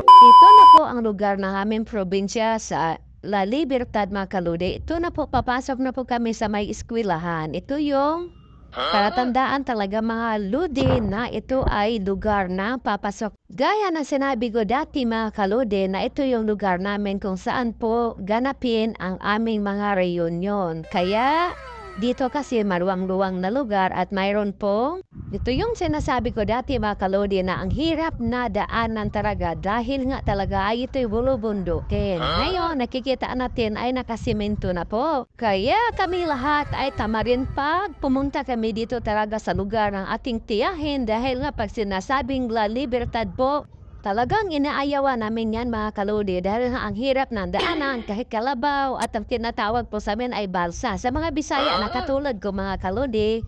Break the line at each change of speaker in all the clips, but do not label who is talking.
Ito na po ang lugar ng aming probinsya sa La Libertad, mga kaludi. Ito na po, papasok na po kami sa may eskwelahan. Ito yung palatandaan talaga, mga ludi, na ito ay lugar na papasok. Gaya na sinabi ko dati, mga kaludi, na ito yung lugar namin kung saan po ganapin ang aming mga reunion. Kaya dito kasi maluwang-luwang na lugar at mayroon pong ito yung sinasabi ko dati, mga kalodi, na ang hirap na daanan talaga dahil nga talaga ay ito'y bulubundukin. Ngayon, nakikita natin ay nakasimento na po. Kaya kami lahat ay tamarin pag pumunta kami dito talaga sa lugar ng ating tiyahin dahil nga pag sinasabing La Libertad po, talagang inaayawan namin yan, mga kalodi, dahil nga ang hirap ng daanan kahit kalabaw at ang tinatawag po sa amin ay balsa. Sa mga Bisaya na katulad ko, mga kalodi,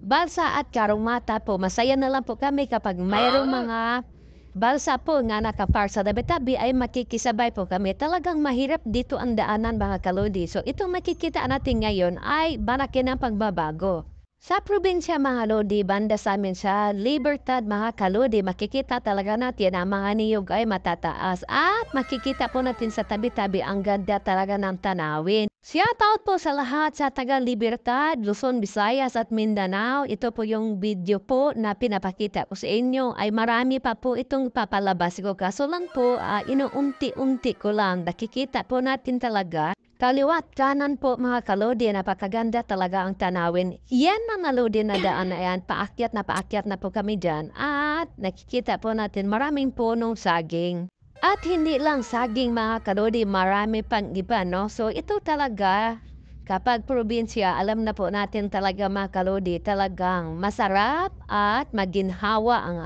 balsa at karumata po, masaya na lang po kami kapag mayroong mga balsa po nga nakapar sa tabi-tabi ay makikisabay po kami. Talagang mahirap dito ang daanan, mga kalodi. So itong makikita natin ngayon ay malaki ng pagbabago. Sa probinsya, mga lodi, banda sa amin sa Libertad, mga kalodi, makikita talaga natin ang mga niyog ay matataas at makikita po natin sa tabi-tabi ang ganda talaga ng tanawin. Shout out po sa lahat sa taga Libertad, Luzon, Visayas at Mindanao. Ito po yung video po na pinapakita ko sa inyo. Ay marami pa po itong papalabas ko. Kaso lang po, inuunti-unti ko lang. Nakikita po natin talaga. Kaliwat kanan po, mga kalodi, napakaganda talaga ang tanawin. Yan mga lodi na daan na yan, paakyat na po kami dyan. At nakikita po natin maraming punong saging. At hindi lang saging, mga kalodi, marami pang iba, no? So ito talaga, kapag probinsya, alam na po natin talaga, mga kalodi, talagang masarap at maginhawa ang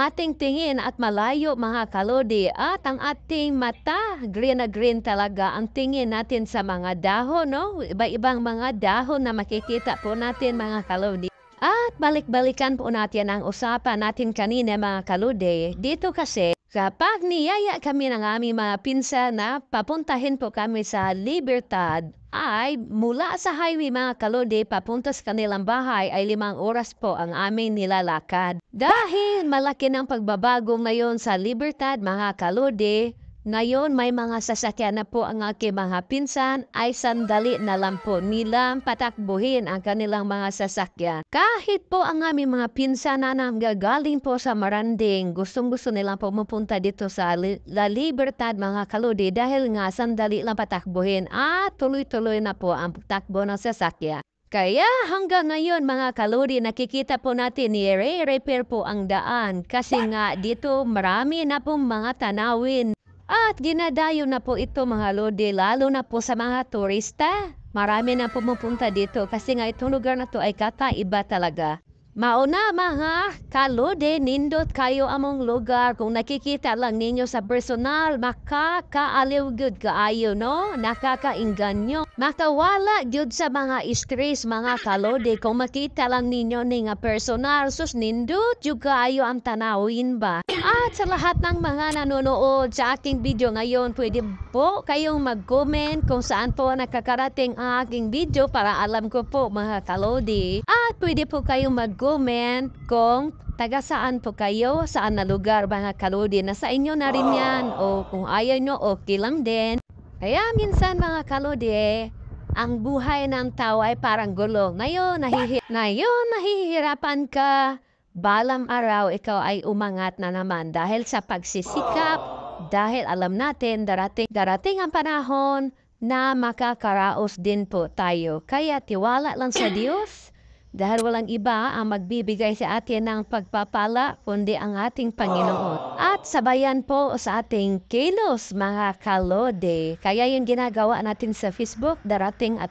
ating tingin at malayo, mga kalodi, at ang ating mata, green na green talaga ang tingin natin sa mga dahon, no? Iba-ibang mga dahon na makikita po natin, mga kalodi. At balik-balikan po natin ang usapan natin kanina, mga kalodi. Dito kasi, kapag niyaya kami ng aming mga pinsan na papuntahin po kami sa Libertad, ay mula sa highway, mga kalodi, papunta sa kanilang bahay ay 5 oras po ang aming nilalakad. Dahil malaki ng pagbabago ngayon sa Libertad, mga kalodi, ngayon may mga sasakyan na po ang aking mga pinsan ay sandali na lang po nilang patakbuhin ang kanilang mga sasakyan. Kahit po ang aming mga pinsan na nanggagaling po sa Maranding, gustong-gusto nilang pumupunta dito sa La Libertad, mga kalodi, dahil nga sandali lang patakbuhin at tuloy-tuloy na po ang takbo ng sasakyan. Kaya hanggang ngayon, mga kalodi, nakikita po natin nire-repair po ang daan kasi nga dito marami na pong mga tanawin. At dinadayo na po ito, mga lodi, lalo na po sa mga turista. Marami na pumupunta dito kasi nga itong lugar na to ay kakaiba talaga. Mauna, mga kalodi, nindot kayo among lugar. Kung nakikita lang ninyo sa personal, makakaaliw good kaayo, no? Nakakainganyo. Makawala gyud sa mga stress, mga kalodi. Kung makita lang ninyo ni nga personal, sus nindot yung kaayo ang tanawin ba? At sa lahat ng mga nanonood sa aking video ngayon, pwede po kayong mag-comment kung saan po nakakarating ang aking video para alam ko po, mga kalodi. At pwede po kayong mag-comment kung taga saan po kayo, saan na lugar, mga kalodi, na sa inyo na rin yan. O kung ayaw nyo, okay lang din. Kaya minsan, mga kalodi, ang buhay ng tao ay parang gulong. Ngayon, nahihirapan ka. Balang araw, ikaw ay umangat na naman dahil sa pagsisikap, dahil alam natin darating ang panahon na makakaraos din po tayo. Kaya tiwala lang sa Diyos dahil walang iba ang magbibigay sa atin ng pagpapala kundi ang ating Panginoon. At sabayan po sa ating kilos, mga kalode. Kaya yung ginagawa natin sa Facebook, darating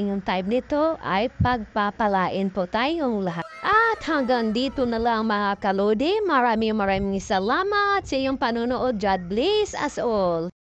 yung time nito ay pagpapalain po tayong lahat. At hanggang dito na lang, mga kalode. Maraming salamat sa iyong panonood. God bless us all.